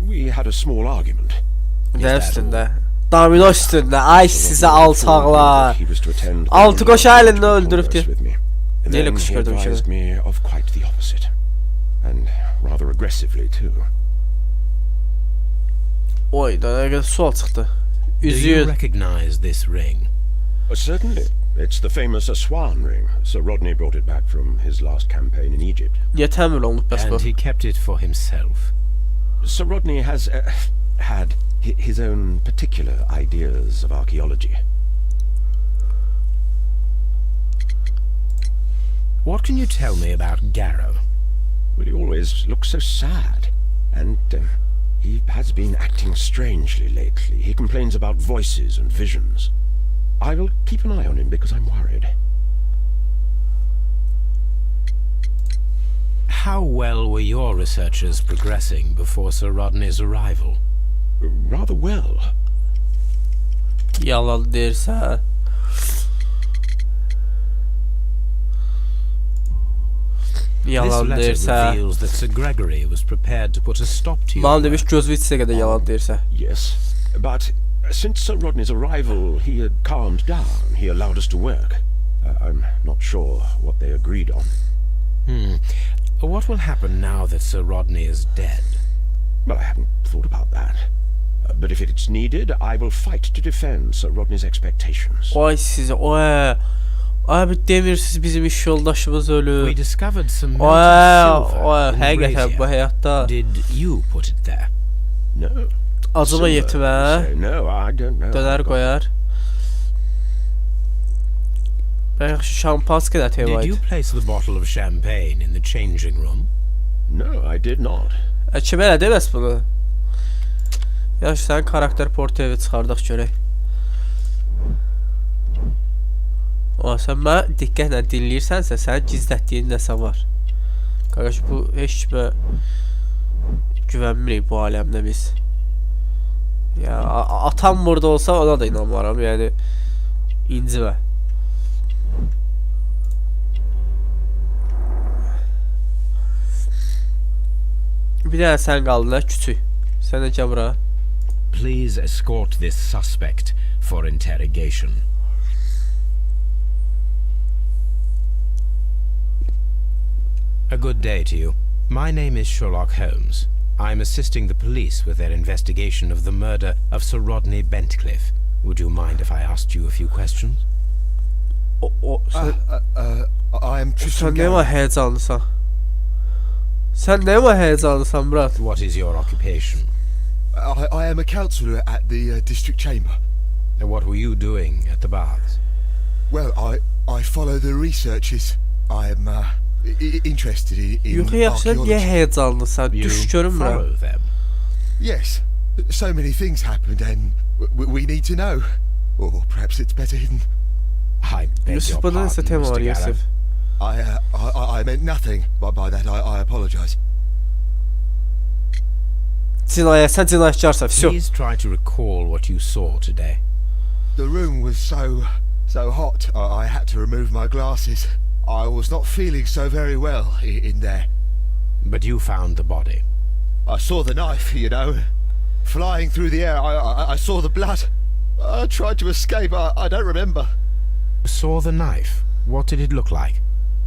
we had a small argument. Nə Is that üstündə? Domino üstündə. Ay sizə alçaqlar. He was to attend the Altı qoş London əlində Congress öldürübdü. with me. And Neyle then he kışkırdım şimdi? advised me of quite the opposite. And rather aggressively too. Oy, da nə qədər sual çıxdı. Do you Üzüyor. recognize this ring? Certainly. It's the famous Aswan ring. Sir Rodney brought it back from his last campaign in Egypt. Niyə təmir olunub bəs bu? And he kept it for himself. Sir Rodney has had his own particular ideas of archaeology. What can you tell me about Garrow? Well, he always looks so sad. And he has been acting strangely lately. He complains about voices and visions. I will keep an eye on him because I'm worried. How well were your researchers progressing before Sir Rodney's arrival? Rather well. Yalan deyirsə. This Yalan letter deyirsə. reveals that Sir Gregory was prepared to put a stop to your Mal demiş work. göz vitsə qədər yalan deyirsə. Yes, but since Sir Rodney's arrival, he had calmed down. He allowed us to work. I'm not sure what they agreed on. What will happen now that Sir Rodney is dead? Well, I hadn't thought about that. But if it's needed, I will fight to defend Sir Rodney's expectations. Ay size, oy. Abi demirsiniz bizim iş yoldaşımız We ölüb. discovered some Oy, melted silver oy, in the həqiqətən bu brazier. həyatda Did you put it there? No. acıma Silver, yetimə you say? No, I don't know. dönər qoyar. Bəlkə şampanski də Did you tevaydı. place the bottle of champagne in the changing room? No, I did not. Kim elə deməz bunu? Yaxşı, sənin karakter portrevi çıxardıq görək. O, sən mənə diqqətlə dinləyirsənsə, sənin gizlətdiyin nəsə var. Qardaş, bu heç kimə güvənmirik bu aləmdə biz. Ya, atam burada olsa ona da inanmaram, yəni incimə. Bir dənə sən qaldın, küçük. Sən də gəl bura. Please escort this suspect for interrogation. A good day to you. My name is Sherlock Holmes. I'm assisting the police with their investigation of the murder of Sir Rodney Bentcliffe. Would you mind if I asked you a few questions? Sən, I am sən Tristan nə var həyəcanlısan? Sən nə var həyəcanlısan, Murat? What is your occupation? I am a councillor at the district chamber. And what were you doing at the baths? Well, I follow the researches. I am interested in Yox, yaxşı, niyə archaeology. həyəcanlısan? You Düş görünmürəm. follow them. Yes, so many things happened and we need to know. Or perhaps it's better hidden. I beg Yusuf, your bunda pardon, nəsə tema var, Mr. Garrow. Yusuf. I meant nothing by that. I apologise. Cinayət, sən cinayətkarsan, всё. Please try to recall what you saw today. The room was so hot. I had to remove my glasses. I was not feeling so very well in there. But you found the body. I saw the knife, you know, flying through the air. I saw the blood. I tried to escape. I don't remember. You saw the knife. What did it look like?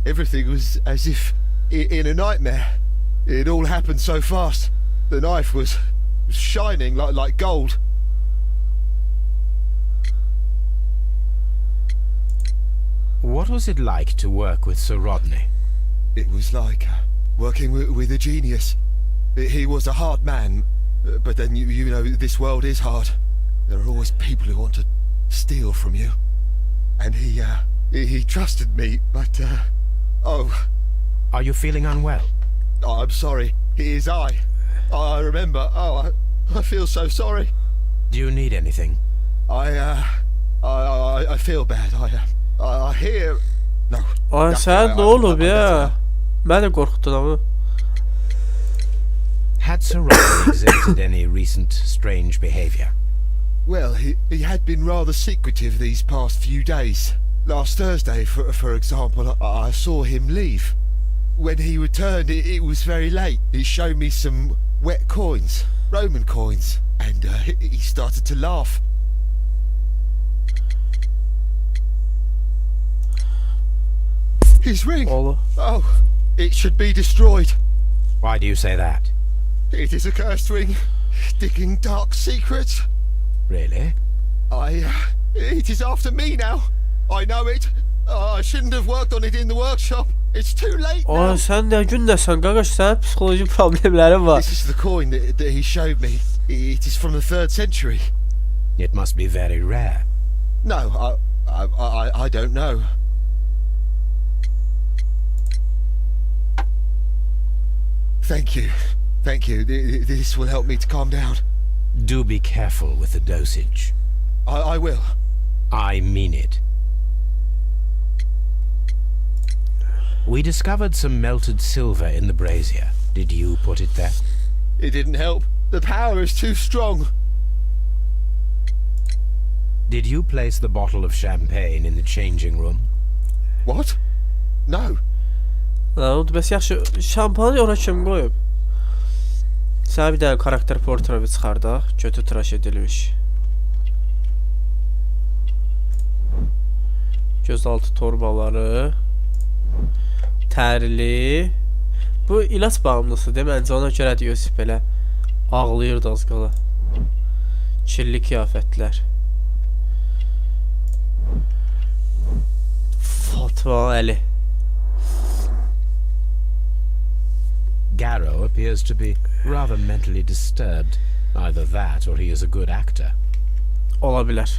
Everything was as if in a nightmare. It all happened so fast. The knife was shining like gold. What was it like to work with Sir Rodney? It was like working with a genius. He was a hard man, but then you know this world is hard. There are always people who want to steal from you. And he trusted me, but oh, Are you feeling unwell? I'm sorry. It is I. I remember. Oh, I feel so sorry. Do you need anything? I feel bad. I hear. No. Ay, nothing. sən nə olub I'm ya? better. Məni qorxutdun ama. Had Sir Rodney exhibited any recent strange behavior? Well, he had been rather secretive these past few days. Last Thursday, for example, I saw him leave. When he returned, it was very late. He showed me some wet coins, Roman coins, and he started to laugh. His ring! Oğlu. Oh, it should be destroyed. Why do you say that? It is a cursed ring, digging dark secrets. Really? It is after me now. I know it. I shouldn't have worked on it in the workshop. It's too late now. Sən nə gündəsən qaqaş, sənin psixoloji problemlərin var. This is the coin that he showed me. It is from the 3rd century. It must be very rare. No, I don't know. Thank you. Thank you. This will help me to calm down. Do be careful with the dosage. I will. I mean it. We discovered some melted silver in the brazier. Did you put it there? It didn't help. The power is too strong. Did you place the bottle of champagne in the changing room? What? No. Lan, bəs yaxşı, şampanı ora kim qoyub? Sənə bir dənə karakter portreti çıxardaq, kötü tıraş edilmiş. Gözaltı torbaları. Tərli. Bu ilaç bağımlısı deməncə, ona görə də Yusif belə ağlayırdı az qala. Kirli kıyafətlər. Fatma Əli. Garrow appears to be rather mentally disturbed. Either that or he is a good actor. Ola bilər.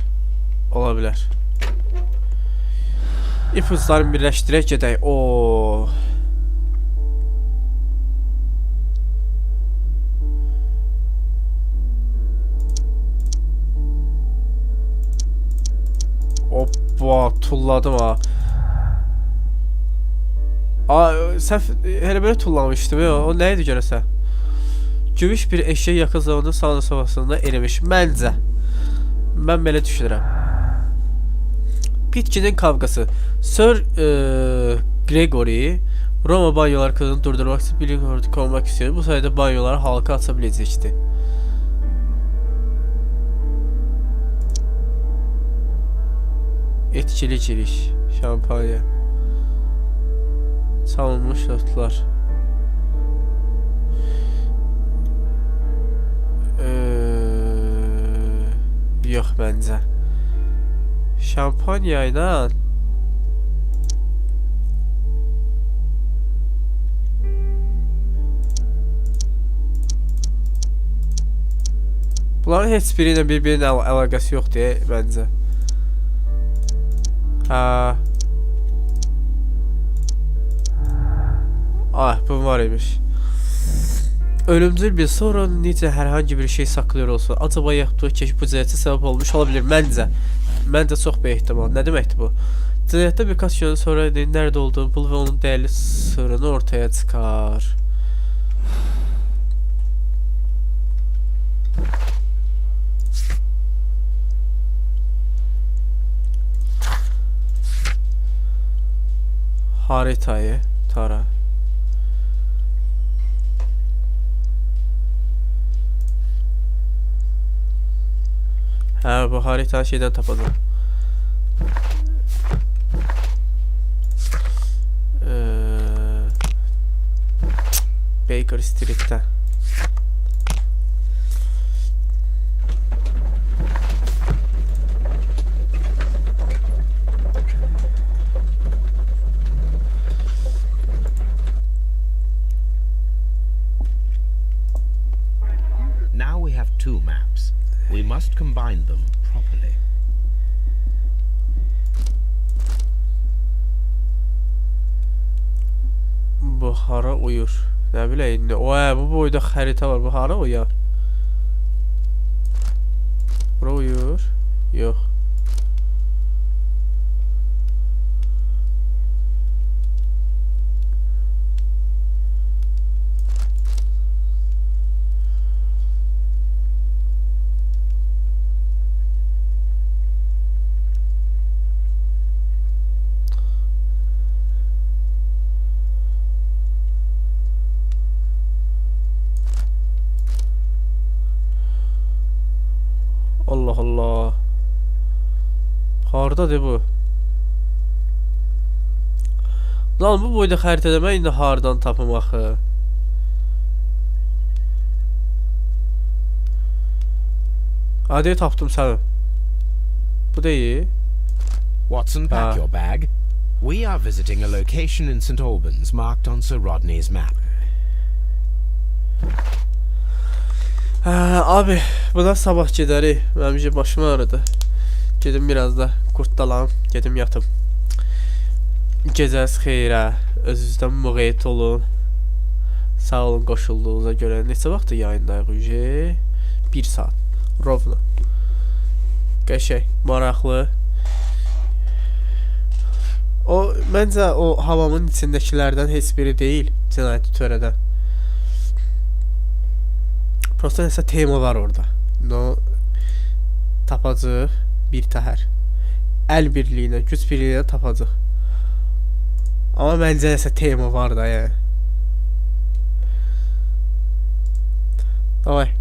Ola bilər. İpuçlarını birləşdirək gedək. Oo. Hoppa, tulladım ha. Səhv elə belə tullamışdım ya. O nə idi görəsən? Gümüş bir eşək yaxın zamanda sağına sovasında erimiş. Məncə. Mən belə düşünürəm. Pitkin'in kavgası. Sir Gregory Roma banyolar kızını durdurmak için bilim ordusu olmak istiyor. Bu sayede banyolar halka atabilecekti. Etkili giriş. Şampanya. Çalınmış notlar. Yok bence. Şampanyayla bunların heç biriyle birbirinin əlaqəsi yoxdur bence. Ha. Ah, bu var imiş. Ölümcül bir sorun necə herhangi bir şey saklıyor olsun. Acaba yaptığı keşif bu cəhətə səbəb olmuş olabilir məncə. Məncə çox bir ehtimal. Nə deməkdir bu? Cəhətdə birkaç gün sonra nerede olduğunu bul və onun dəyərli sırrını ortaya çıxar. Haritayı tara. Ha, bu harita şeyden tapacağım. Baker Street'te. Now we have two maps. We must combine them properly. Bu hara uyur. Nə bileyim. Bu boyda xərita var. Bu hara uyar? Bura uyur. Yox. Allah Allah. Hardadır bu? Lan bu boyda xəritədə mən indi hardan tapım axı? Hadi tapdım səni. Bu deyil. Watson, pack Ah. your bag. We are visiting a location in St. Albans marked on Sir Rodney's map. Abi, buna sabah gedərik. Mənim başım ağrıdı. Gedim biraz da qurtdalam, gedim yatım. Gecəniz xeyrə, özünüzdən müğayət olun. Sağ olun qoşulduğunuza görə. Neçə vaxtdır yayındayıq ücə? 1 saat. Rovna. Qəşəng, maraqlı. O, məncə o havamın içindəkilərdən heç biri deyil cinayəti törədən. Prosta nəsə tema var orada. No, tapacaq bir təhər. Əl birliyinə, güc birliyinə tapacaq. Amma məncə nəsə tema var da yəni. Davay.